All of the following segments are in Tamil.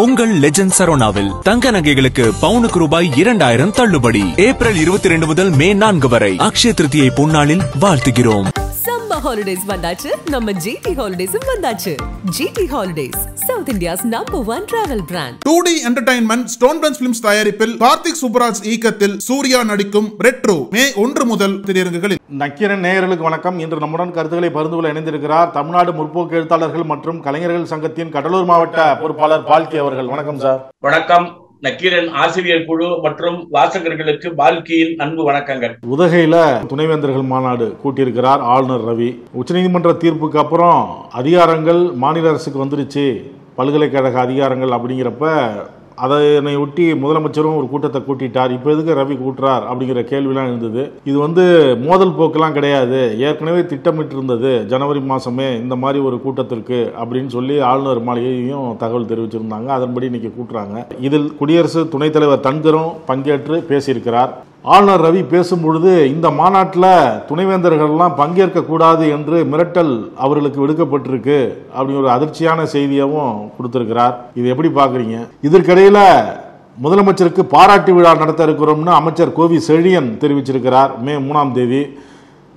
உங்கள் லெஜண்ட் சரோனாவில் தங்க நகைகளுக்கு பவுனுக்கு ரூபாய் 2000 தள்ளுபடி. ஏப்ரல் 22 முதல் மே 4 வரை அக்ஷய திருதியை பொன்னாளில் வாழ்த்துகிறோம். சம்மர் ஹாலிடேஸ் வந்தாச்சு, நம்ம ஜிடி ஹாலிடேஸும் வந்தாச்சு. GT Holidays, South India's #1 travel brand. 2D entertainment Stone Bench Films தயாரிப்பில் கார்த்திக் சுப்பராஜ் இயக்கத்தில் சூர்யா நடிக்கும் ரெட்ரோ மே 1 முதல் திரையரங்குகளில். நக்கீரன் நேயர்களுக்கு வணக்கம். இன்று நம்முடன் கருத்துக்களை பகிர்ந்து கொள்ள இணைந்திருக்கிறார் தமிழ்நாடு முற்போக்கு எழுத்தாளர்கள் மற்றும் கலைஞர்கள் சங்கத்தின் கடலூர் மாவட்ட பொறுப்பாளர் பால்கி அவர்கள். வணக்கம் சார். வணக்கம். நக்கீரன் ஆசிரியர் குழு மற்றும் வாசகர்களுக்கு பால்கியின் அன்பு வணக்கங்கள். உதகையில துணைவேந்தர்கள் மாநாடு கூட்டியிருக்கிறார் ஆளுநர் ரவி. உச்சநீதிமன்ற தீர்ப்புக்கு அப்புறம் அதிகாரங்கள் மாநில அரசுக்கு வந்துருச்சு, பல்கலைக்கழக அதிகாரங்கள் அப்படிங்கிறப்ப அதனை ஒட்டி முதலமைச்சரும் ஒரு கூட்டத்தை கூட்டிட்டார். இப்போ எதுக்கு ரவி கூட்டுறார் அப்படிங்கிற கேள்விலாம் இருந்தது. இது மோதல் போக்கெல்லாம் கிடையாது, ஏற்கனவே திட்டமிட்டு இருந்தது ஜனவரி மாதமே இந்த மாதிரி ஒரு கூட்டத்திற்கு அப்படின்னு சொல்லி ஆளுநர் மாளிகையும் தகவல் தெரிவிச்சிருந்தாங்க. அதன்படி இன்னைக்கு கூட்டுறாங்க. இதில் குடியரசு துணைத் தலைவர் தன்கரும் பங்கேற்று பேசியிருக்கிறார். ஆளுநர் ரவி பேசும்பொழுது இந்த மாநாட்டில் துணைவேந்தர்கள்லாம் பங்கேற்க கூடாது என்று மிரட்டல் அவர்களுக்கு விடுக்கப்பட்டிருக்கு அப்படிங்கிற ஒரு அதிர்ச்சியான செய்தியாகவும் கொடுத்திருக்கிறார். இது எப்படி பார்க்குறீங்க? இதற்கிடையில் முதலமைச்சருக்கு பாராட்டு விழா நடத்த இருக்கிறோம்னு அமைச்சர் கோவி செழியன் தெரிவிச்சிருக்கிறார். மே 3ஆம் தேதி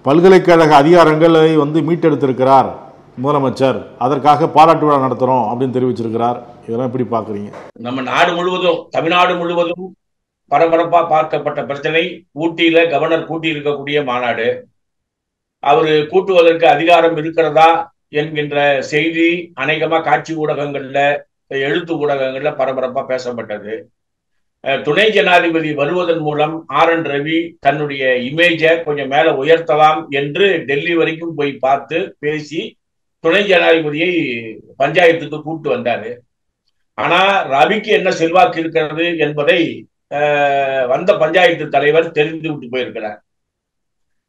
பல்கலைக்கழக அதிகாரங்களை மீட்டெடுத்திருக்கிறார் முதலமைச்சர், அதற்காக பாராட்டு விழா நடத்துறோம் அப்படின்னு தெரிவிச்சிருக்கிறார். இதெல்லாம் எப்படி பார்க்குறீங்க? நம்ம நாடு முழுவதும், தமிழ்நாடு முழுவதும் பரபரப்பா பார்க்கப்பட்ட பிரச்சனை ஊட்டியில கவர்னர் கூட்டி இருக்கக்கூடிய மாநாடு. அவரு கூட்டுவதற்கு அதிகாரம் இருக்கிறதா என்கின்ற செய்தி அநேகமா காட்சி ஊடகங்கள்ல, எழுத்து ஊடகங்கள்ல பரபரப்பா பேசப்பட்டது. துணை ஜனாதிபதி வருவதன் மூலம் RN ரவி தன்னுடைய இமேஜை கொஞ்சம் மேல உயர்த்தலாம் என்று டெல்லி வரைக்கும் போய் பார்த்து பேசி துணை ஜனாதிபதியை பஞ்சாயத்துக்கு கூப்பிட்டு வந்தாரு. ஆனா ரவிக்கு என்ன செல்வாக்கு இருக்கிறது என்பதை வந்த பஞ்சாயத்து தலைவர் தெரிந்து விட்டு போயிருக்கிறார்.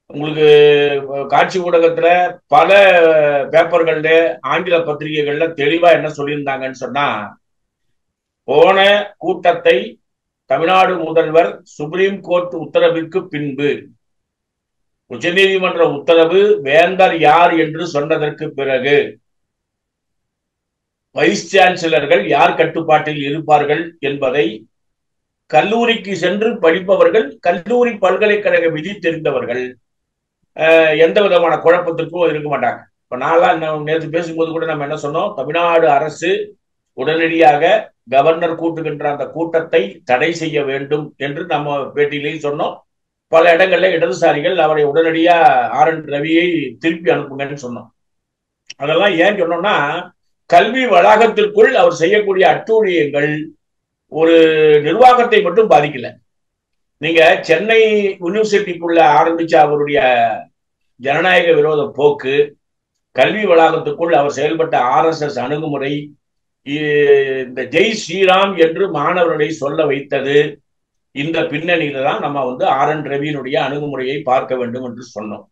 உங்களுக்கு காட்சி ஊடகத்துல பல பேப்பர்கள்ல, ஆங்கில பத்திரிகைகள்ல தெளிவா என்ன சொல்லியிருந்தாங்கன்னு சொன்னா, போன கூட்டத்தை தமிழ்நாடு முதல்வர் சுப்ரீம் கோர்ட் உத்தரவிற்கு பின்பு, உச்சநீதிமன்ற உத்தரவு வேந்தர் யார் என்று சொன்னதற்கு பிறகு வைஸ் சான்சலர்கள் யார் கட்டுப்பாட்டில் இருப்பார்கள் என்பதை கல்லூரிக்கு சென்று படிப்பவர்கள், கல்லூரி பல்கலைக்கழக விதி தெரிந்தவர்கள் எந்த விதமான குழப்பத்திற்கும் இருக்க மாட்டாங்க. இப்ப நான்லாம் நேற்று பேசும்போது கூட நம்ம என்ன சொன்னோம், தமிழ்நாடு அரசு உடனடியாக கவர்னர் கூட்டுகின்ற அந்த கூட்டத்தை தடை செய்ய வேண்டும் என்று நம்ம பேட்டியிலேயே சொன்னோம். பல இடங்கள்ல இடதுசாரிகள் அவரை உடனடியா RN ரவியை திருப்பி அனுப்புங்கன்னு சொன்னோம். அதெல்லாம் ஏன் சொன்னோம்னா, கல்வி வளாகத்திற்குள் அவர் செய்யக்கூடிய அட்டூழியங்கள் ஒரு நிர்வாகத்தை மட்டும் பாதிக்கல. நீங்க சென்னை யூனிவர்சிட்டிக்குள்ள ஆரம்பிச்ச அவருடைய ஜனநாயக விரோத போக்கு, கல்வி வளாகத்துக்குள் அவர் செயல்பட்ட RSS அணுகுமுறை, இந்த ஜெய் ஸ்ரீராம் என்று மாணவர்களை சொல்ல வைத்தது, இந்த பின்னணியில தான் நம்ம RN ரவியினுடைய அணுகுமுறையை பார்க்க வேண்டும் என்று சொன்னோம்.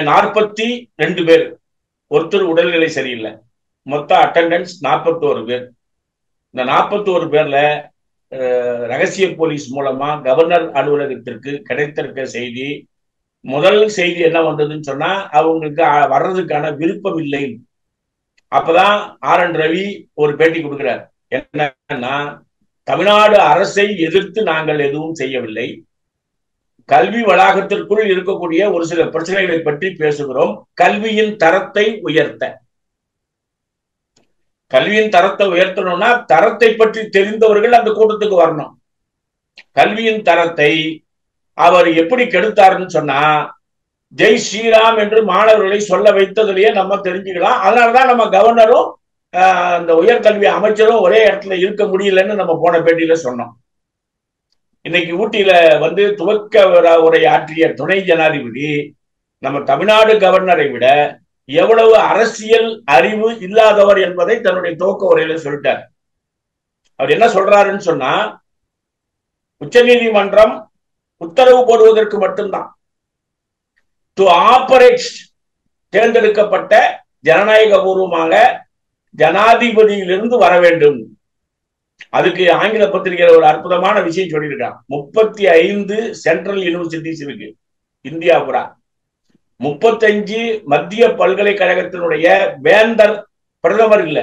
42 பேர், ஒருத்தர் உடல்நிலை சரியில்லை, மொத்த அட்டெண்டன்ஸ் 41 பேர். இந்த 41 பேர்ல ரகசிய போலீஸ் மூலமா கவர்னர் அலுவலகத்திற்கு கிடைத்திருக்க செய்தி, முதல் செய்தி என்ன வந்ததுன்னு சொன்னா, அவங்களுக்கு வர்றதுக்கான விருப்பம் இல்லை. அப்பதான் RN ரவி ஒரு பேட்டி கொடுக்கிறார். என்னன்னா, தமிழ்நாடு அரசை எதிர்த்து நாங்கள் எதுவும் செய்யவில்லை, கல்வி வளாகத்திற்குள் இருக்கக்கூடிய ஒரு சில பிரச்சனைகளை பற்றி பேசுகிறோம், கல்வியின் தரத்தை உயர்த்த. கல்வியின் தரத்தை உயர்த்தணும்னா தரத்தை பற்றி தெரிந்தவர்கள் அந்த கூட்டத்துக்கு வரணும். கல்வியின் தரத்தை அவர் எப்படி கெடுத்தாருன்னு சொன்னா, ஜெய் ஸ்ரீராம் என்று மாணவர்களை சொல்ல வைத்ததுலயே நம்ம தெரிஞ்சுக்கலாம். அதனாலதான் நம்ம கவர்னரும் அந்த உயர்கல்வி அமைச்சரும் ஒரே இடத்துல இருக்க முடியலன்னு நம்ம போன பேட்டியில சொன்னோம். இன்னைக்கு ஊட்டியில துவக்க உரை ஆற்றிய துணை ஜனாதிபதி நம்ம தமிழ்நாடு கவர்னரை விட எவ்வளவு அரசியல் அறிவு இல்லாதவர் என்பதை தன்னுடைய துவக்க உரையில சொல்லிட்டார். அவர் என்ன சொல்றாருன்னு சொன்னா, உச்ச நீதிமன்றம் உத்தரவு போடுவதற்கு மட்டும்தான், டு ஆப்பரேட், தேர்ந்தெடுக்கப்பட்ட ஜனநாயக பூர்வமாக ஜனாதிபதியிலிருந்து வர வேண்டும். அதுக்கு ஆங்கில பத்திரிகையில் ஒரு அற்புதமான விஷயம் சொல்லியிருக்கான். 35 சென்ட்ரல் யூனிவர்சிட்டிஸ் இருக்கு இந்தியா பூரா. 35 மத்திய பல்கலைக்கழகத்தினுடைய வேந்தர் பிரதமர் இல்ல,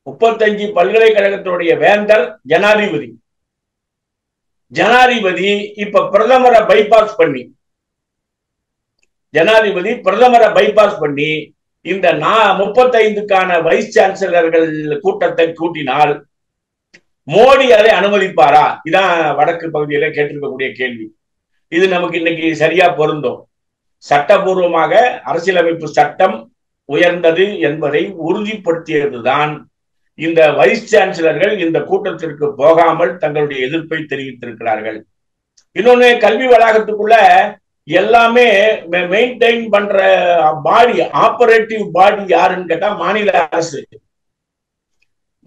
35 பல்கலைக்கழகத்தினுடைய வேந்தர் ஜனாதிபதி. ஜனாதிபதி இப்ப பிரதமரை பைபாஸ் பண்ணி இந்த 35க்கான வைஸ் சான்சலர்கள் கூட்டத்தை கூட்டினால் மோடி அதை அனுமதிப்பாரா? இதான் வடக்கு பகுதியில கேட்டிருக்கக்கூடிய கேள்வி. இது நமக்கு இன்னைக்கு சரியா பொருந்தும். சட்டபூர்வமாக அரசியலமைப்பு சட்டம் உயர்ந்தது என்பதை உறுதிப்படுத்தியதுதான் இந்த வைஸ் சான்சலர்கள் இந்த கூட்டத்திற்கு போகாமல் தங்களுடைய எதிர்ப்பை தெரிவித்திருக்கிறார்கள். இன்னொன்னு, கல்வி வளாகத்துக்குள்ள எல்லாமே மெயின்டைன் பண்ற பாடி, ஆபரேட்டிவ் பாடி யாருன்னு கேட்டா மாநில அரசு.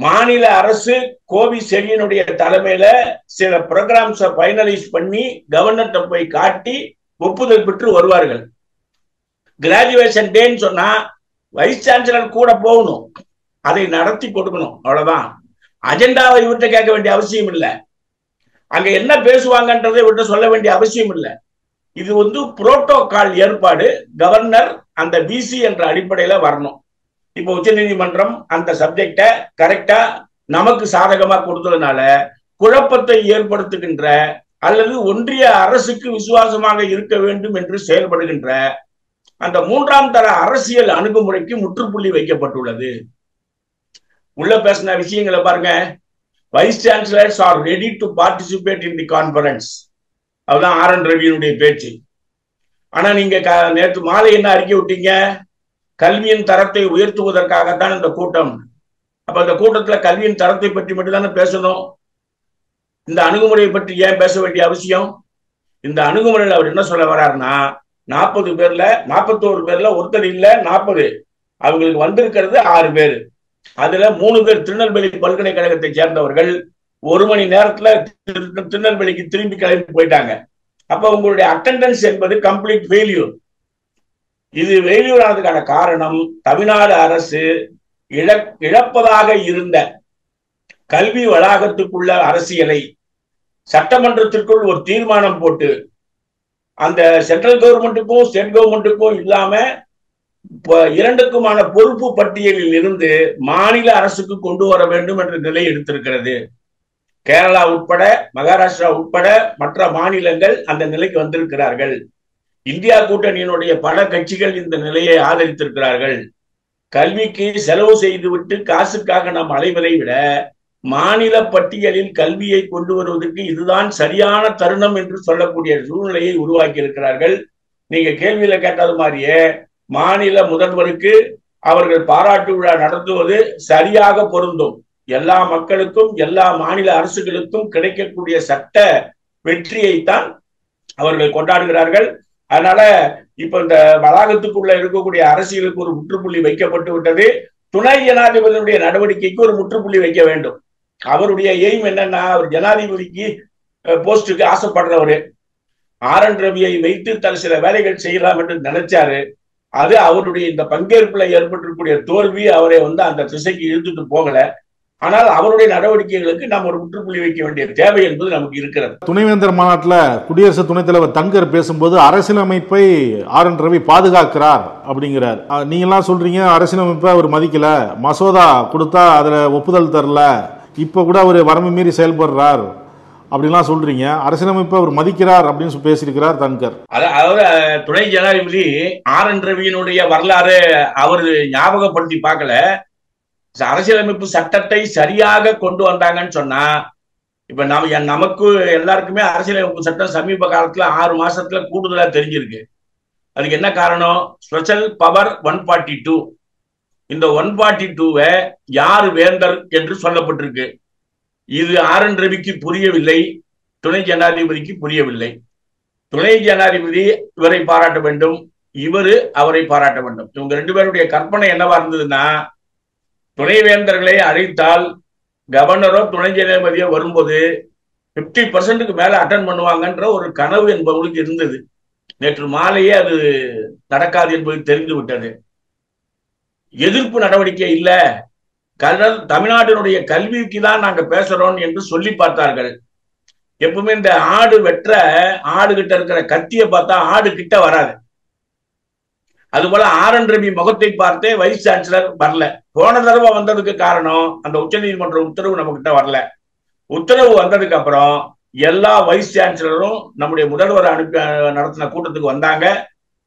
மாநில அரசு கோவி செழியனுடைய தலைமையில சில ப்ரோக்ராம்ஸை ஃபைனலைஸ் பண்ணி கவர்னர்கிட்ட போய் காட்டி ஒப்புதல் பெற்று வருவார்கள். கிராஜுவேஷன் டேன்னு சொன்னா வைஸ் சான்சலர் கூட போகணும், அதை நடத்தி கொடுக்கணும், அவ்வளவுதான். அஜெண்டாவை இவர்கிட்ட கேட்க வேண்டிய அவசியம் இல்லை. அங்க என்ன பேசுவாங்கன்றதை இவர்கிட்ட சொல்ல வேண்டிய அவசியம் இல்லை. இது புரோட்டோகால் ஏற்பாடு. கவர்னர் அந்த பிசி என்ற அடிப்படையில வரணும். இப்போ உச்ச நீதிமன்றம் அந்த சப்ஜெக்ட கரெக்டா நமக்கு சாதகமா கொடுத்ததுனால குழப்பத்தை ஏற்படுத்துகின்ற அல்லது ஒன்றிய அரசுக்கு விசுவாசமாக இருக்க வேண்டும் என்று செயல்படுகின்ற அந்த 3ஆம் தர அரசியல் அணுகுமுறைக்கு முற்றுப்புள்ளி வைக்கப்பட்டுள்ளது. உள்ள பேசின விஷயங்களை பாருங்க. Wise chancellors are ready to participate in the conference. அதுதான் ஆர்.என். ரவியினுடைய பேச்சு. ஆனா நீங்க நேற்று மாலை என்ன அறிக்கை விட்டீங்க? கல்வியின் தரத்தை உயர்த்துவதற்காகத்தான் இந்த கூட்டம். அப்ப இந்த கூட்டத்துல கல்வியின் தரத்தை பற்றி மட்டும்தானே பேசணும். இந்த அணுகுமுறையை பற்றி ஏன் பேச வேண்டிய அவசியம்? இந்த அணுகுமுறையில் அவர் என்ன சொல்ல வர்றாருன்னா, 41 பேர்ல ஒருத்தர் இல்ல 40, அவங்களுக்கு வந்திருக்கிறது 6 பேர். அதுல 3 பேர் திருநெல்வேலி பல்கலைக்கழகத்தை சேர்ந்தவர்கள். 1 மணி நேரத்துல திருநெல்வேலிக்கு திரும்பி கிளம்பி போயிட்டாங்க. அப்ப உங்களுடைய அட்டெண்டன்ஸ் என்பது கம்ப்ளீட் ஃபெயில்யூர். இது ஃபெயில்யூர் ஆனதுக்கான காரணம் தமிழ்நாடு அரசு இழப்பதாக இருந்த கல்வி வளாகத்துக்குள்ள அரசியலை சட்டமன்றத்திற்குள் ஒரு தீர்மானம் போட்டு அந்த சென்ட்ரல் கவர்மெண்ட்டுக்கும் ஸ்டேட் கவர்மெண்ட்டுக்கும் இல்லாம இரண்டுக்குமான பொறுப்பு பட்டியலில் இருந்து மாநில அரசுக்கு கொண்டு வர வேண்டும் என்ற நிலை எடுத்திருக்கிறது. கேரளா உட்பட மகாராஷ்டிரா உட்பட மற்ற மாநிலங்கள் அந்த நிலைக்கு வந்திருக்கிறார்கள். இந்தியா கூட்டணியினுடைய பல கட்சிகள் இந்த நிலையை ஆதரித்திருக்கிறார்கள். கல்விக்கு செலவு செய்துவிட்டு காசுக்காக நாம் அலைவதை விட மாநில பட்டியலில் கல்வியை கொண்டு வருவதற்கு இதுதான் சரியான தருணம் என்று சொல்லக்கூடிய சூழ்நிலையை உருவாக்கி இருக்கிறார்கள். நீங்க கேள்வியில கேட்டது மாதிரியே மாநில முதல்வருக்கு அவர்கள் பாராட்டு விழா நடத்துவது சரியாக பொருந்தும். எல்லா மக்களுக்கும் எல்லா மாநில அரசுகளுக்கும் கிடைக்கக்கூடிய சட்ட வெற்றியைத்தான் அவர்கள் கொண்டாடுகிறார்கள். அதனால இப்ப இந்த வளாகத்துக்குள்ள இருக்கக்கூடிய அரசியலுக்கு ஒரு முற்றுப்புள்ளி வைக்கப்பட்டு விட்டது. துணை ஜனாதிபதியுடைய நடவடிக்கைக்கு ஒரு முற்றுப்புள்ளி வைக்க வேண்டும். அவருடைய எய்ம் என்னன்னா, அவர் ஜனாதிபதிக்கு போஸ்டுக்கு ஆசைப்படுறவரு. ஆர்.என். ரவியை வைத்து சில வேலைகள் செய்யலாம் என்று நினைச்சாரு. அது அவருடைய இந்த பங்கேற்புல ஏற்பட்டிருக்கக்கூடிய தோல்வி அவரை அந்த திசைக்கு இழுத்துட்டு போகல. ஆனால் அவருடைய நடவடிக்கைகளுக்கு நாம் ஒரு முற்றுப்புள்ளி வைக்க வேண்டிய தேவை என்பது நமக்கு இருக்கிறது. துணைவேந்தர் மாநாட்டில் குடியரசு துணைத் தலைவர் தங்கர் பேசும்போது அரசியலமைப்பை ஆர்.என். ரவி பாதுகாக்கிறார் அப்படிங்கிறார். நீங்க எல்லாம் சொல்றீங்க அரசியலமைப்பை அவர் மதிக்கல, மசோதா கொடுத்தா அதுல ஒப்புதல் தரல, இப்ப கூட அவர் வரம்பு மீறி செயல்படுறார் அப்படின்லாம் சொல்றீங்க. அரசியலமைப்பை அவர் மதிக்கிறார் அப்படின்னு பேசியிருக்கிறார் தங்கர். அதாவது துணை ஜனாதிபதி ஆர்.என். ரவியினுடைய வரலாறு அவர் ஞாபகப்படுத்தி பார்க்கல. அரசியலமைப்பு சட்டத்தை சரியாக கொண்டு வந்தாங்கன்னு சொன்னா, இப்ப நமக்கு எல்லாருக்குமே அரசியலமைப்பு சட்டம் சமீப காலத்துல 6 மாசத்துல கூடுதலா தெரிஞ்சிருக்கு. அதுக்கு என்ன காரணம்? Special power 142. இந்த 142வை யாரு வேந்தர் என்று சொல்லப்பட்டிருக்கு. இது ஆர்.என். ரவிக்கு புரியவில்லை, துணை ஜனாதிபதிக்கு புரியவில்லை. துணை ஜனாதிபதி இவரை பாராட்ட வேண்டும், இவரு அவரை பாராட்ட வேண்டும். இவங்க 2 பேருடைய கற்பனை என்னவா இருந்ததுன்னா, துணைவேந்தர்களை அழைத்தால் கவர்னரோ துணை ஜனாதிபதியோ வரும்போது 50% மேல அட்டன் பண்ணுவாங்கன்ற ஒரு கனவு என்பவங்களுக்கு இருந்தது. நேற்று மாலையே அது நடக்காது என்பது தெரிந்து விட்டது. எதிர்ப்பு நடவடிக்கை இல்ல, தமிழ்நாட்டினுடைய கல்விக்கு தான் நாங்க பேசுறோம் என்று சொல்லி பார்த்தார்கள். எப்பவுமே இந்த ஆடு வெற்ற ஆடு கிட்ட இருக்கிற கத்தியை பார்த்தா ஆடு கிட்ட வராது. அதுபோல ஆர்.என். ரவி முகத்தை பார்த்தே வைஸ் சான்சலர் வரல. போன தடவை வந்ததுக்கு காரணம் அந்த உச்ச நீதிமன்ற உத்தரவு நம்ம கிட்ட வரல. உத்தரவு வந்ததுக்கு அப்புறம் எல்லா வைஸ் சான்சலரும் நம்முடைய முதல்வர் அனுப்பி நடத்தின கூட்டத்துக்கு வந்தாங்க,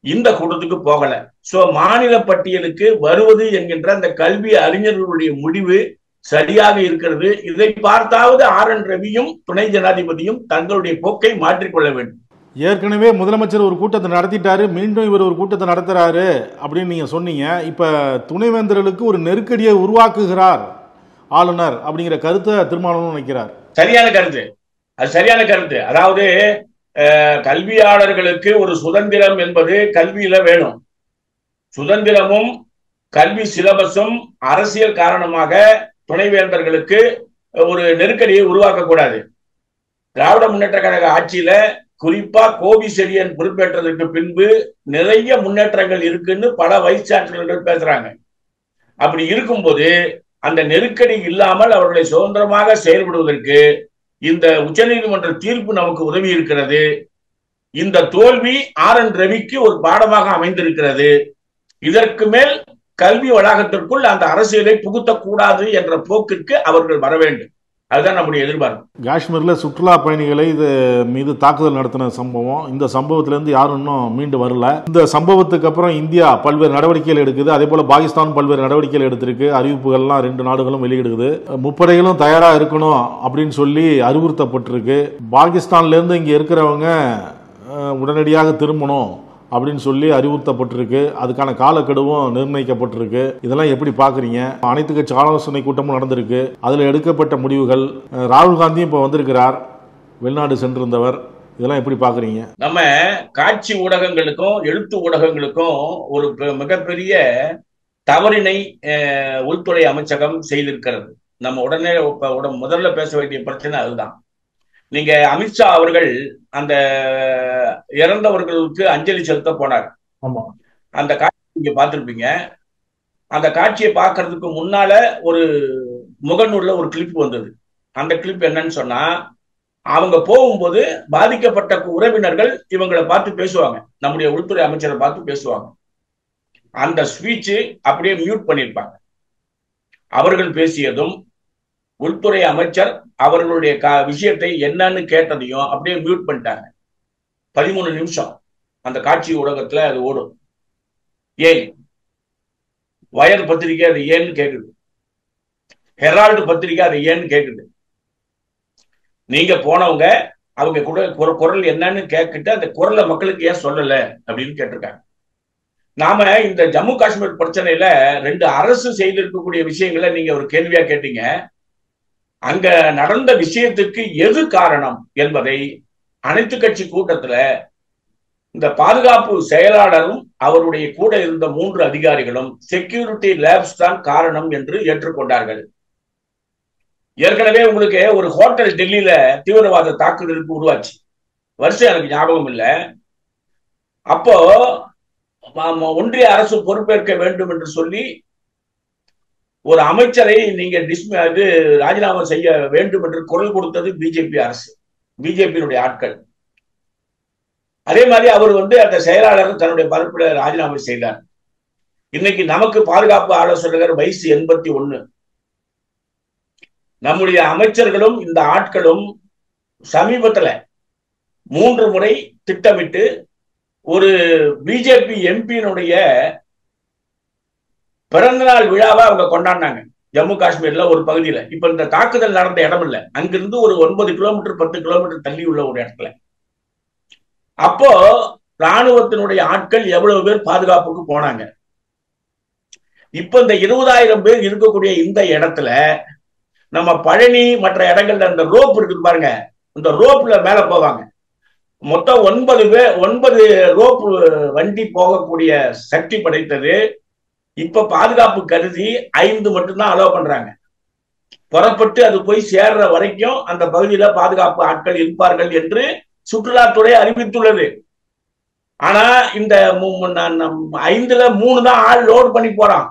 இந்த கூட்டத்துக்கு போகல. சோ மாநில பட்டியலுக்கு வருவது என்கின்ற அந்த கல்வி அறிஞர்களுடைய முடிவு சரியாக இருக்கிறது. இதை பார்த்தாவது RN ரவியும் துணை ஜனாதிபதியும் தங்களுடைய போக்கை மாற்றிக்கொள்ள வேண்டும். ஏற்கனவே முதலமைச்சர் ஒரு கூட்டத்தை நடத்திட்டாரு, மீண்டும் இவர் ஒரு கூட்டத்தை நடத்துறாரு அப்படின்னு நீங்க சொன்னீங்க. இப்ப துணைவேந்தர்களுக்கு ஒரு நெருக்கடியை உருவாக்குகிறார் ஆளுநர் அப்படிங்கிற கருத்தை திருமாவளவன் வைக்கிறார். சரியான கருத்து, அது சரியான கருத்து. அதாவது கல்வியாளர்களுக்கு ஒரு சுதந்திரம் என்பது கல்வியில வேணும். சுதந்திரமும் கல்வி சிலபஸும் அரசியல் காரணமாக துணைவேந்தர்களுக்கு ஒரு நெருக்கடியை உருவாக்க கூடாது. திராவிட முன்னேற்ற கழக ஆட்சியில குறிப்பா கோவி செழியன் பொறுப்பேற்றதற்கு பின்பு நிறைய முன்னேற்றங்கள் இருக்குன்னு பல வைஸ் சான்சலர்கள் பேசுறாங்க. அப்படி இருக்கும்போது அந்த நெருக்கடி இல்லாமல் அவர்களை சுதந்திரமாக செயல்படுவதற்கு இந்த உச்சநீதிமன்ற தீர்ப்பு நமக்கு உதவி இருக்கிறது. இந்த தோல்வி RN ரவிக்கு ஒரு பாடமாக அமைந்திருக்கிறது. இதற்கு மேல் கல்வி வளாகத்திற்குள் அந்த அரசியலை புகுத்தக்கூடாது என்ற போக்கிற்கு அவர்கள் வர வேண்டும். அதுதான் நம்முடைய எதிர்பார்ப்பு. காஷ்மீர்ல சுற்றுலா பயணிகளை இது மீது தாக்குதல் நடத்தின சம்பவம், இந்த சம்பவத்திலிருந்து யாரும் இன்னும் மீண்டு வரல. இந்த சம்பவத்துக்கு அப்புறம் இந்தியா பல்வேறு நடவடிக்கைகள் எடுக்குது. அதே போல பாகிஸ்தான் பல்வேறு நடவடிக்கைகள் எடுத்திருக்கு. அறிவிப்புகள்லாம் 2 நாடுகளும் வெளியிடுது. முப்படைகளும் தயாரா இருக்கணும் அப்படின்னு சொல்லி அறிவுறுத்தப்பட்டிருக்கு. பாகிஸ்தான்ல இருந்து இங்க இருக்கிறவங்க உடனடியாக திரும்பணும் அப்படின்னு சொல்லி அறிவுறுத்தப்பட்டிருக்கு. அதுக்கான காலக்கெடுவும் நிர்ணயிக்கப்பட்டிருக்கு. இதெல்லாம் எப்படி பாக்குறீங்க? அனைத்து கட்சி ஆலோசனை கூட்டமும் நடந்திருக்கு. அதுல எடுக்கப்பட்ட முடிவுகள், ராகுல் காந்தியும் இப்ப வந்திருக்கிறார், வெளிநாடு சென்றிருந்தவர். இதெல்லாம் எப்படி பாக்குறீங்க? நம்ம காட்சி ஊடகங்களுக்கும் எழுத்து ஊடகங்களுக்கும் ஒரு மிகப்பெரிய தவறினை உள்துறை அமைச்சகம் செய்திருக்கிறது. நம்ம உடனே முதல்ல பேச வேண்டிய பிரச்சனை அதுதான். நீங்க அமித்ஷா அவர்கள் அந்த இறந்தவர்களுக்கு அஞ்சலி செலுத்த போனார். அந்த காட்சி நீங்க பார்த்திருப்பீங்க. அந்த காட்சியை பார்க்கறதுக்கு முன்னால ஒரு முகநூல்ல ஒரு கிளிப் வந்தது. அந்த கிளிப் என்னன்னு சொன்னா, அவங்க போகும்போது பாதிக்கப்பட்ட உறவினர்கள் இவங்களை பார்த்து பேசுவாங்க, நம்முடைய உள்துறை அமைச்சரை பார்த்து பேசுவாங்க. அந்த ஸ்பீச் அப்படியே மியூட் பண்ணியிருப்பாங்க. அவர்கள் பேசியதும் உள்துறை அமைச்சர் அவர்களுடைய விஷயத்தை என்னன்னு கேட்டதையும் அப்படியே மியூட் பண்ணிட்டாங்க. 13 நிமிஷம் அந்த காட்சி ஊடகத்துல அது ஓடும். ஏன் வயர் பத்திரிகை அது ஏன்னு கேக்குது, ஹெரால்டு பத்திரிகை அது ஏன்னு கேக்குது. நீங்க போனவங்க அவங்க கூட குரல் என்னன்னு கேட்கிட்டு அந்த குரலை மக்களுக்கு ஏன் சொல்லல அப்படின்னு கேட்டிருக்காங்க. நாம இந்த ஜம்மு காஷ்மீர் பிரச்சனையில 2 அரசு செய்திருக்கக்கூடிய விஷயங்களை நீங்க ஒரு கேள்வியா கேட்டீங்க. அங்க நடந்த விஷயத்துக்கு எது காரணம் என்பதை அனைத்து கட்சி கூட்டத்துல இந்த பாதுகாப்பு செயலாளரும் அவருடைய கூட இருந்த 3 அதிகாரிகளும் செக்யூரிட்டி லேப்ஸ் தான் காரணம் என்று ஏற்றுக்கொண்டார்கள். ஏற்கனவே உங்களுக்கு ஒரு ஹோட்டல் டெல்லியில தீவிரவாத தாக்குதலுக்கு உருவாச்சு, வருஷம் எனக்கு ஞாபகம் இல்லை. அப்போ ஒன்றிய அரசு பொறுப்பேற்க வேண்டும் என்று சொல்லி ஒரு அமைச்சரை நீங்க ராஜினாமா செய்ய வேண்டும் என்று குரல் கொடுத்தது பிஜேபி அரசு, பிஜேபியினுடைய ஆட்கள். அதே மாதிரி அவர் அந்த செயலாளர் தன்னுடைய பரப்புல ராஜினாமா செய்தார். இன்னைக்கு நமக்கு பாதுகாப்பு ஆலோசகர் வயசு 81. நம்முடைய அமைச்சர்களும் இந்த ஆட்களும் சமீபத்துல 3 முறை திட்டமிட்டு ஒரு பிஜேபி எம்பியினுடைய பிறந்தநாள் விழாவை அவங்க கொண்டாடினாங்க ஜம்மு காஷ்மீர்ல ஒரு பகுதியில. இப்ப இந்த தாக்குதல் நடந்த இடம் இல்ல, அங்கிருந்து ஒரு 9 கிலோமீட்டர் 10 கிலோமீட்டர் தள்ளி உள்ள ஒரு இடத்துல. அப்போ ராணுவத்தினுடைய ஆட்கள் எவ்வளவு பேர் பாதுகாப்புக்கு போனாங்க. இப்ப இந்த 20,000 பேர் இருக்கக்கூடிய இந்த இடத்துல நம்ம பழனி மற்ற இடங்கள்ல இந்த ரோப் இருக்குது பாருங்க, இந்த ரோப்ல மேல போவாங்க. மொத்தம் 9 ரோப் வண்டி போகக்கூடிய சக்தி படைத்தது. இப்ப பாதுகாப்பு கருதி 5 மட்டும்தான் அலோவ் பண்றாங்க. புறப்பட்டு அது போய் சேர்ற வரைக்கும் அந்த பகுதியில பாதுகாப்பு ஆட்கள் இருப்பார்கள் என்று சுற்றுலாத்துறை அறிவித்துள்ளது. ஆனா இந்த 5ல 3 தான் ஆள் லோட் பண்ணி போறான்.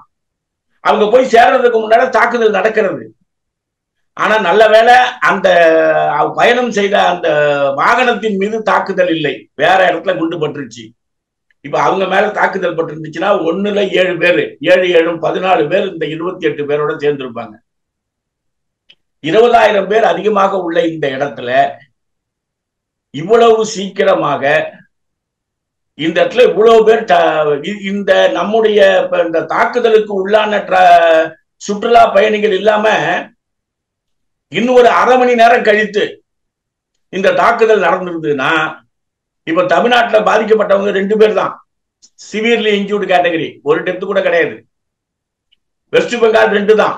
அவங்க போய் சேர்றதுக்கு முன்னாடி தாக்குதல் நடக்கிறது. ஆனா நல்ல வேளை அந்த பயணம் செய்த அந்த வாகனத்தின் மீது தாக்குதல் இல்லை, வேற இடத்துல குண்டு பட்டுருச்சு. இப்ப அவங்க மேல தாக்குதல் பட்டு இருந்துச்சுன்னா 1ல 7 பேர், 7 7 14 பேர் இந்த 28 பேரோட சேர்ந்திருப்பாங்க. 20,000 பேர் அதிகமாக உள்ள இந்த இடத்துல இவ்வளவு சீக்கிரமாக இந்த இடத்துல இவ்வளவு பேர் இந்த நம்முடைய இந்த தாக்குதலுக்கு உள்ளான சுற்றுலா பயணிகள் இல்லாம இன்னும் ஒரு அரை மணி நேரம் கழித்து இந்த தாக்குதல் நடந்திருந்ததுன்னா இப்ப தமிழ்நாட்டில் பாதிக்கப்பட்டவங்க 2 பேர் தான், சிவியர்லி இன்ஜூர்டு கேட்டகரி, ஒரு டெத் கூட கிடையாது. வெஸ்ட் பெங்கால் 2 தான்.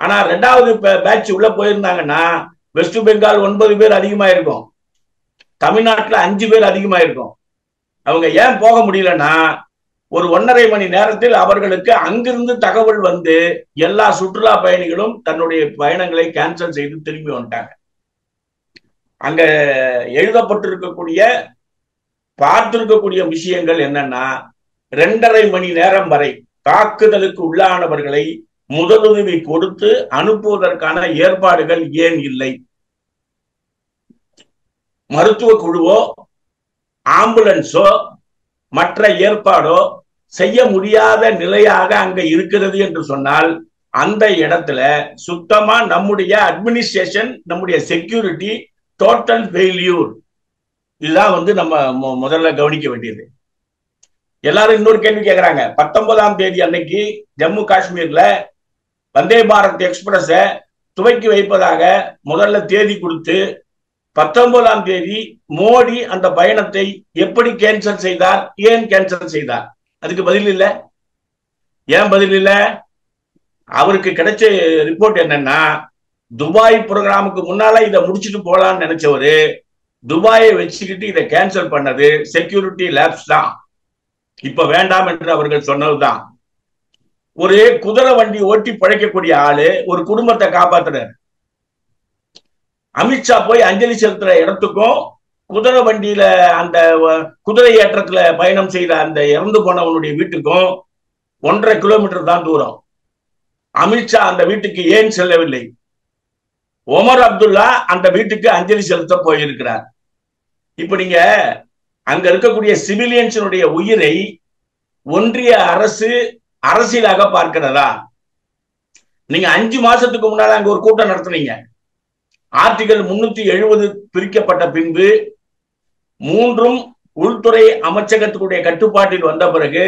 ஆனா 2வது பேட்ச் உள்ள போயிருந்தாங்கன்னா வெஸ்ட் பெங்கால் 9 பேர் அதிகமா இருக்கும், தமிழ்நாட்டில் 5 பேர் அதிகமா இருக்கும். அவங்க ஏன் போக முடியலன்னா ஒரு 1.5 மணி நேரத்தில் அவர்களுக்கு அங்கிருந்து தகவல் வந்து எல்லா சுற்றுலா பயணிகளும் தன்னுடைய பயணங்களை கேன்சல் செய்து திரும்பி வந்துட்டாங்க. அங்க எழுதப்பட்டிருக்கக்கூடிய பார்த்திருக்கக்கூடிய விஷயங்கள் என்னன்னா 2.5 மணி நேரம் வரை தாக்குதலுக்கு உள்ளானவர்களை முதலுதவி கொடுத்து அனுப்புவதற்கான ஏற்பாடுகள் ஏன் இல்லை? மருத்துவ குழுவோ ஆம்புலன்ஸோ மற்ற ஏற்பாடோ செய்ய முடியாத நிலையாக அங்க இருக்கிறது என்று சொன்னால் அந்த இடத்துல சுத்தமா நம்முடைய அட்மினிஸ்ட்ரேஷன், நம்முடைய செக்யூரிட்டி டோட்டல் ஃபெயில்யூர். இதுதான் வந்து நம்ம முதல்ல கவனிக்க வேண்டியது. எல்லாரும் இன்னொரு கேள்வி கேட்கிறாங்க. 19ஆம் தேதி அன்னைக்கு ஜம்மு காஷ்மீர்ல வந்தே பாரத் எக்ஸ்பிரஸ துவக்கி வைப்பதாக முதல்ல தேதி கொடுத்து 19ஆம் தேதி மோடி அந்த பயணத்தை எப்படி கேன்சல் செய்தார்? ஏன் கேன்சல் செய்தார்? அதுக்கு பதில் இல்லை. ஏன் பதில் இல்லை? அவருக்கு கிடைச்ச ரிப்போர்ட் என்னன்னா, துபாய் ப்ரோக்ராமுக்கு முன்னால இதை முடிச்சுட்டு போலான்னு நினைச்சவரு துபாயை வச்சுக்கிட்டு இதை கேன்சல் பண்ணது செக்யூரிட்டி லேப்ஸ் தான். இப்ப வேண்டாம் என்று அவர்கள் சொன்னதுதான். ஒரு குதிரை வண்டி ஓட்டி பழைக்கக்கூடிய ஆளு ஒரு குடும்பத்தை காப்பாத்துறாரு. அமித்ஷா போய் அஞ்சலி செலுத்துற இடத்துக்கும் குதிரை வண்டியில அந்த குதிரை ஏற்றத்துல பயணம் செய்த அந்த இறந்து போனவனுடைய வீட்டுக்கும் 1.5 கிலோமீட்டர் தான் தூரம். அமித்ஷா அந்த வீட்டுக்கு ஏன் செல்லவில்லை? ஒமர் அப்துல்லா அந்த வீட்டுக்கு அஞ்சலி செலுத்த போயிருக்கிறார். இப்ப நீங்க அங்க இருக்கக்கூடிய சிவிலியன்ஸினுடைய உயிரை ஒன்றிய அரசு அரசியலாக பார்க்கிறதா? நீங்க 5 மாசத்துக்கு முன்னால அங்க ஒரு கூட்டம் நடத்துனீங்க. ஆர்டிகல் 370 பிரிக்கப்பட்ட பின்பு 3ம் உள்துறை அமைச்சகத்தினுடைய கட்டுப்பாட்டில் வந்த பிறகு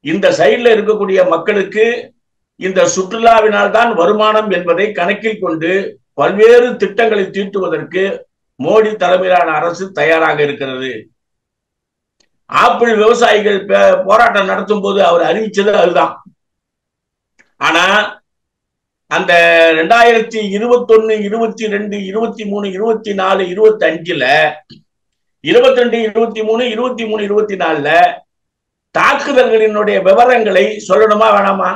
இந்த சைட்ல இருக்கக்கூடிய மக்களுக்கு இந்த சுற்றுலாவினால் தான் வருமானம் என்பதை கணக்கில் கொண்டு பல்வேறு திட்டங்களை தீட்டுவதற்கு மோடி தலைமையிலான அரசு தயாராக இருக்கிறது. ஆப்பிள் விவசாயிகள் போராட்டம் நடத்தும் போது அவர் அறிவிச்சது அதுதான். ஆனா அந்த 2021, 22, 23, 24, 25ல 22, 23, 23, 24ல தாக்குதல்களினுடைய விவரங்களை சொல்லணுமா வேணாமா?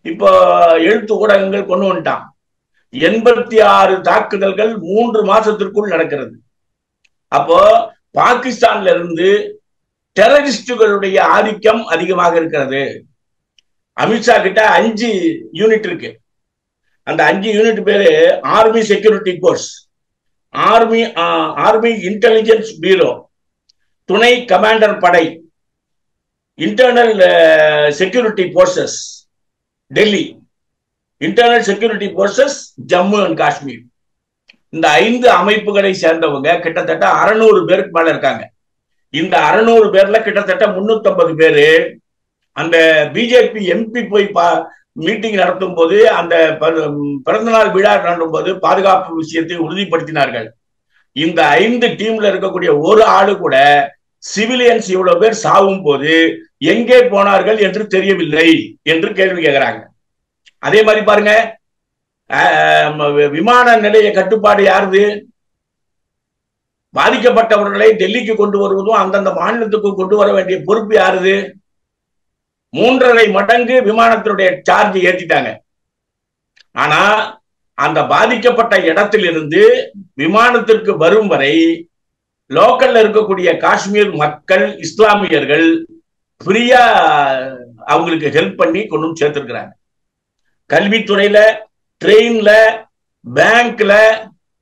இப்போ எழுத்து ஊடகங்கள் கொண்டு வந்துட்டான். 86 தாக்குதல்கள் 3 மாசத்திற்குள் நடக்கிறது. அப்போ பாகிஸ்தான்ல இருந்து டெரரிஸ்டுகளுடைய ஆதிக்கம் அதிகமாக இருக்கிறது. அமித்ஷா கிட்ட 5 யூனிட் இருக்கு. அந்த 5 யூனிட் பேரு army security force, army intelligence bureau, துணை கமாண்டர் படை, internal security forces Delhi, internal security forces Jammu and Kashmir. இந்த 5 அமைப்புகளை சேர்ந்தவங்க கிட்டத்தட்ட 600 பேருக்கு மேல இருக்காங்க. இந்த 600 பேர்ல கிட்டத்தட்ட 350 பேரு அந்த பிஜேபி எம்பி போய் மீட்டிங் நடத்தும் போது, அந்த பிறந்தநாள் விழா நடத்தும் போது பாதுகாப்பு விஷயத்தை உறுதிப்படுத்தினார்கள். இந்த 5 டீம்ல இருக்கக்கூடிய ஒரு ஆளு கூட சிவிலியன்ஸ் இவ்வளவு பேர் சாவும் போது எங்கே போனார்கள் என்று தெரியவில்லை என்று கேள்வி கேட்கிறாங்க. அதே மாதிரி பாருங்க, விமான நிலைய கட்டுப்பாடு யாருது? பாதிக்கப்பட்டவர்களை டெல்லிக்கு கொண்டு வருவதும் அந்தந்த மாநிலத்துக்கு கொண்டு வர வேண்டிய பொறுப்பு யாருது? 3.5 மடங்கு விமானத்தினுடைய சார்ஜ் ஏற்றிட்டாங்க. ஆனா அந்த பாதிக்கப்பட்ட இடத்திலிருந்து விமானத்திற்கு வரும் வரை லோக்கல்ல இருக்கக்கூடிய காஷ்மீர் மக்கள், இஸ்லாமியர்கள் ஃப்ரீயா அவங்களுக்கு ஹெல்ப் பண்ணி கொண்டு சேர்த்திருக்கிறாங்க. கல்வித்துறையில, ட்ரெயின்ல, பேங்க்ல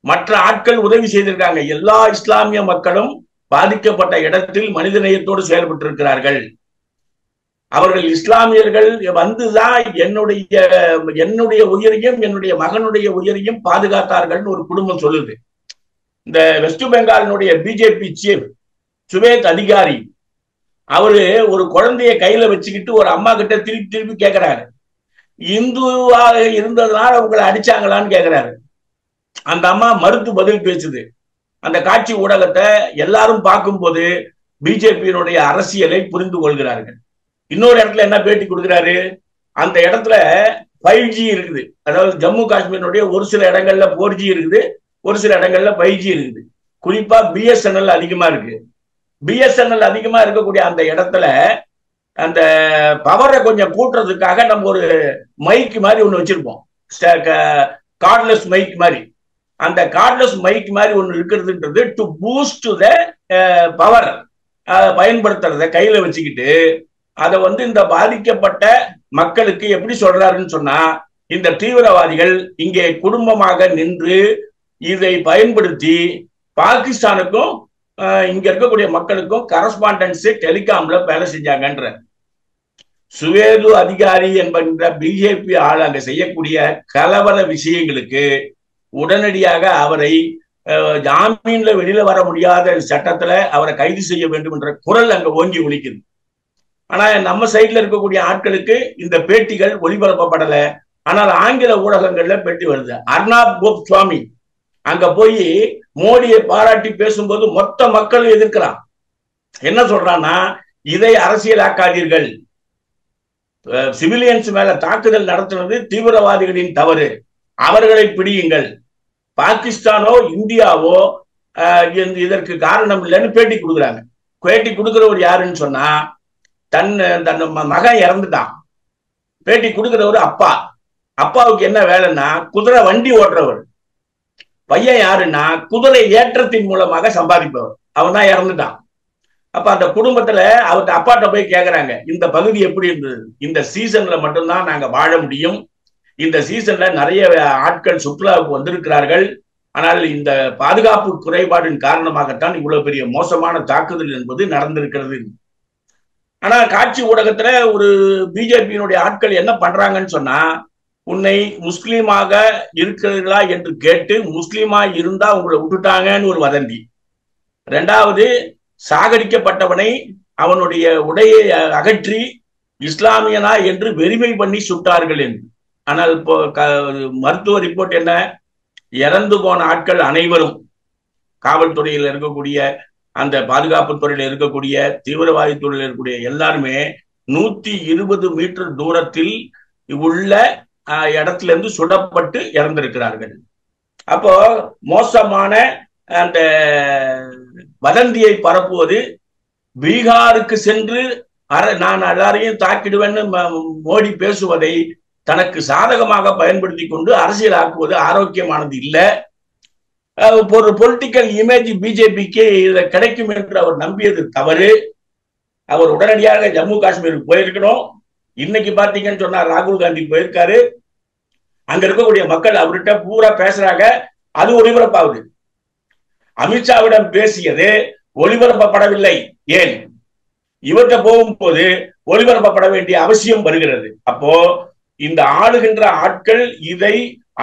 மற்ற ஆட்கள் உதவி செய்திருக்காங்க. எல்லா இஸ்லாமிய மக்களும் பாதிக்கப்பட்ட இடத்தில் மனிதநேயத்தோடு செயல்பட்டிருக்கிறார்கள். அவர்கள் இஸ்லாமியர்கள் வந்துதான் என்னுடைய உயிரையும் என்னுடைய மகனுடைய உயிரையும் பாதுகாத்தார்கள் ஒரு குடும்பம் சொல்லுது. இந்த வெஸ்ட் பெங்காலினுடைய பிஜேபி சீஃப் சுவேத் அதிகாரி அவரு ஒரு குழந்தைய கையில வச்சுக்கிட்டு ஒரு அம்மா கிட்ட திருப்பி திருப்பி கேட்கிறாரு, இந்துவாக இருந்ததுனால உங்களை அடிச்சாங்களான்னு கேட்கிறாரு. அந்த அம்மா மறுத்து பதில் பேசுது. அந்த காட்சி ஊடகத்தை எல்லாரும் பார்க்கும்போது பிஜேபியினுடைய அரசியலை புரிந்து கொள்கிறார்கள். இன்னொரு இடத்துல என்ன பேட்டி கொடுக்கிறாரு, அந்த இடத்துல 5G இருக்குது. அதாவது ஜம்மு காஷ்மீரினுடைய ஒரு சில இடங்கள்ல 4G இருக்குது, ஒரு சில இடங்கள்ல 5G இருக்குது. குறிப்பா BSNL அதிகமா இருக்கு. BSNL அதிகமா இருக்கக்கூடிய அந்த இடத்துல அந்த பவரை கொஞ்சம் கூட்டுறதுக்காக நம்ம ஒரு மைக் மாதிரி ஒண்ணு வச்சிருப்போம், கார்ட்லெஸ் மைக் மாதிரி. அந்த கார்ட்லெஸ் மைக் மாதிரி ஒண்ணு இருக்கிறதுன்றது டு பூஸ்ட் த பவர் பயன்படுத்துறத கையில வச்சுக்கிட்டு அதை இந்த பாதிக்கப்பட்ட மக்களுக்கு எப்படி சொல்றாருன்னு சொன்னா, இந்த தீவிரவாதிகள் இங்கே குடும்பமாக நின்று இதை பயன்படுத்தி பாகிஸ்தானுக்கும் இங்க இருக்கக்கூடிய மக்களுக்கும் கரஸ்பாண்டன்சி டெலிகாம்ல வேலை செஞ்சாங்கன்ற சுவேது அதிகாரி என்கின்ற பிஜேபி ஆள் அங்க செய்யக்கூடிய கலவர விஷயங்களுக்கு உடனடியாக அவரை ஜாமீன்ல வெளியில வர முடியாத சட்டத்துல அவரை கைது செய்ய வேண்டும் என்ற குரல் அங்க ஓங்கி ஒலிக்குது. ஆனா நம்ம சைட்ல இருக்கக்கூடிய ஆட்களுக்கு இந்த பேட்டிகள் ஒளிபரப்பப்படல. ஆனால் ஆங்கில ஊடகங்கள்ல பேட்டி வருது. அர்னாப் கோஸ்வாமி அங்க போய் மோடியை பாராட்டி பேசும்போது மொத்த மக்கள் எதிர்க்கிறான். என்ன சொல்றான்னா, இதை அரசியலாக்காதீர்கள், சிவிலியன்ஸ் மேல தாக்குதல் நடத்துவது தீவிரவாதிகளின் தவறு, அவர்களை பிடியுங்கள், பாகிஸ்தானோ இந்தியாவோ இதற்கு காரணம் இல்லைன்னு பேட்டி கொடுக்குறாங்க. பேட்டி கொடுக்கிறவர் யாருன்னு சொன்னா, தன் மகன் இறந்துட்டான், பேட்டி கொடுக்கிறவர் அப்பா. அப்பாவுக்கு என்ன வேலைன்னா குதிரை வண்டி ஓட்டுறவர். பையன் யாருன்னா குதிரை ஏற்றத்தின் மூலமாக சம்பாதிப்பவர். அவன் தான் இறந்துட்டான். அப்ப அந்த குடும்பத்துல அவர்கிட்ட அப்பாட்ட போய் கேட்கறாங்க, இந்த பகுதி எப்படி இருந்தது? இந்த சீசன்ல மட்டும்தான் நாங்க வாழ முடியும், இந்த சீசன்ல நிறைய ஆட்கள் சுற்றுலாவுக்கு வந்திருக்கிறார்கள், ஆனால் இந்த பாதுகாப்பு குறைபாடின் காரணமாகத்தான் இவ்வளவு பெரிய மோசமான தாக்குதல் என்பது நடந்திருக்கிறது. ஆனா காட்சி ஊடகத்துல ஒரு பிஜேபியினுடைய ஆட்கள் என்ன பண்றாங்கன்னு சொன்னா, உன்னை முஸ்லீமாக இருக்கிறீர்களா என்று கேட்டு முஸ்லீமா இருந்தா உங்களை விட்டுட்டாங்கன்னு ஒரு வதந்தி. ரெண்டாவது, சாகடிக்கப்பட்டவனை அவனுடைய உடையை அகற்றி இஸ்லாமியனா என்று வெரிமை பண்ணி சுட்டார்கள் என்று. ஆனால் இப்போ மருத்துவ ரிப்போர்ட் என்ன, இறந்து போன ஆட்கள் அனைவரும் காவல்துறையில் இருக்கக்கூடிய அந்த பாதுகாப்பு துறையில் இருக்கக்கூடிய தீவிரவாதி துறையில் இருக்கக்கூடிய எல்லாருமே 120 மீட்டர் தூரத்தில் உள்ள இடத்துல இருந்து சுடப்பட்டு இறந்திருக்கிறார்கள். அப்போ மோசமான அந்த வதந்தியை பரப்புவது, பீகாருக்கு சென்று நான் எல்லாரையும் தாக்கிடுவேன்னு மோடி பேசுவதை தனக்கு சாதகமாக பயன்படுத்தி கொண்டு அரசியலாக்குவது ஆரோக்கியமானது இல்லை. ஒரு பொலிட்டிக்கல் இமேஜ் பிஜேபிக்கு இதுல கிடைக்கும் என்று அவர் நம்பியது தவறு. அவர் உடனடியாக ஜம்மு காஷ்மீருக்கு போயிருக்கணும். இன்னைக்கு பாத்தீங்கன்னு சொன்னா ராகுல் காந்தி போயிருக்காரு. அங்க இருக்கக்கூடிய மக்கள் அவர்கிட்ட பூரா பேசுறாங்க, அது ஒளிபரப்பாகுது. அமித்ஷாவிடம் பேசியது ஒளிபரப்பப்படவில்லை. ஏன்? இவர்கிட்ட போகும்போது ஒளிபரப்பப்பட வேண்டிய அவசியம் வருகிறது. அப்போ இந்த ஆளுகின்ற ஆட்கள் இதை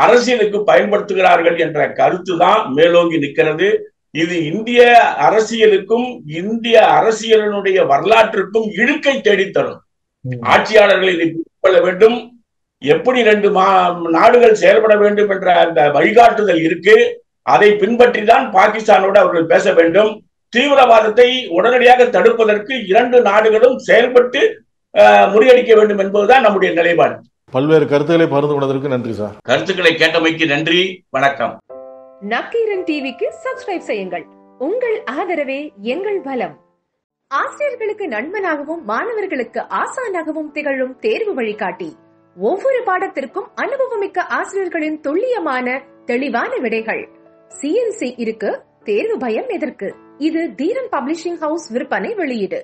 அரசியலுக்கு பயன்படுத்துகிறார்கள் என்ற கருத்து தான் மேலோங்கி நிற்கிறது. இது இந்திய அரசியலுக்கும் இந்திய அரசியலினுடைய வரலாற்றுக்கும் இழுக்கை தேடித்தரும். ஆட்சியாளர்கள் இதை புரிந்து கொள்ள வேண்டும். எப்படி 2 நாடுகள் செயல்பட வேண்டும் என்ற அந்த வழிகாட்டுதல் இருக்கு. அதை பின்பற்றி தான் பாகிஸ்தானோடு அவர்கள் பேச வேண்டும். தீவிரவாதத்தை உடனடியாக தடுப்பதற்கு 2 நாடுகளும் செயல்பட்டு முறியடிக்க வேண்டும் என்பதுதான் நம்முடைய நிலைப்பாடு. பல்வேறு கருத்துக்களை பகிர்ந்து கொண்டதற்கு நன்றி சார். கருத்துக்களை கேட்டமைக்கு நன்றி, வணக்கம். நக்கீரன் டிவிக்கு சப்ஸ்கிரைப் செய்யுங்கள். உங்கள் ஆதரவே எங்கள் பலம். ஆசிரியர்களுக்கு நண்பனாகவும் மாணவர்களுக்கு ஆசானாகவும் திகழும் தேர்வு வழிகாட்டி. ஒவ்வொரு பாடத்திற்கும் அனுபவமிக்க ஆசிரியர்களின் துல்லியமான தெளிவான விடைகள். CNC இருக்கு, தேர்வு பயம் எதற்கு? இது தீரன் பப்ளிஷிங் ஹவுஸ் விற்பனை வெளியீடு.